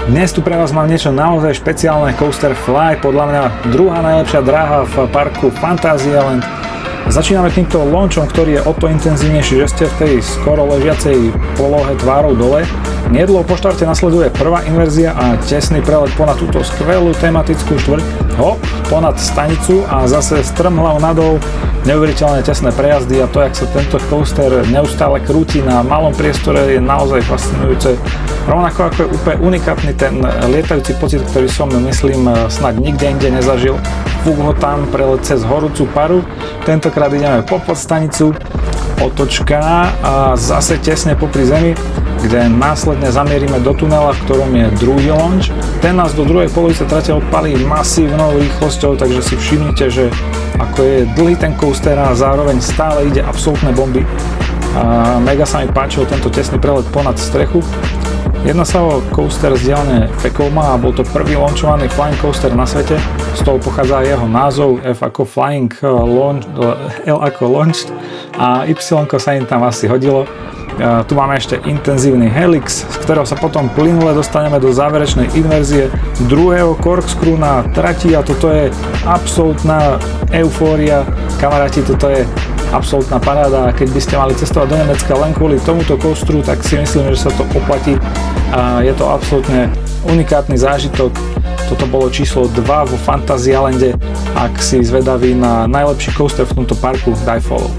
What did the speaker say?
Dnes tu pre vás mám niečo naozaj špeciálne, Coaster Fly, podľa mňa druhá najlepšia dráha v parku Fantasyland. Začíname týmto launchom, ktorý je o to intenzívnejší, že ste v tej skoro ležiacej polohe tvárou dole. Nedlho po štarte nasleduje prvá inverzia a tesný prelet ponad túto skvelú tematickú štvrť, ponad stanicu a zase strmhlav nadol, neuveriteľne tesné prejazdy a to, jak sa tento coaster neustále krúti na malom priestore, je naozaj fascinujúce. Rovnako ako je úplne unikátny ten lietajúci pocit, ktorý som, myslím, snad nikde inde nezažil. Fúk ho tam prelet cez horúcu paru, tentokrát ideme po podstanicu, otočka a zase tesne popri zemi, kde následne zamierime do tunela, v ktorom je druhý launch. Ten nás do druhej polovice trate odpalí masívnou rýchlosťou, takže si všimnite, že ako je dlhý ten coaster a zároveň stále ide absolútne bomby. A mega sa mi páčil tento tesný prelet ponad strechu. Jedná sa o coaster z dielne Vekoma a bol to prvý launchovaný flying coaster na svete. Z toho pochádza jeho názov, F ako flying, L ako launched a Y sa im tam asi hodilo. Tu máme ešte intenzívny helix, z ktorého sa potom plynule dostaneme do záverečnej inverzie druhého corkscrew na trati a toto je absolútna eufória. Kamaráti, toto je absolútna paráda. Keď by ste mali cestovať do Nemecka len kvôli tomuto coasteru, tak si myslím, že sa to oplatí a je to absolútne unikátny zážitok. Toto bolo číslo 2 vo Fantasylande. Ak si zvedavý na najlepší coaster v tomto parku, daj follow.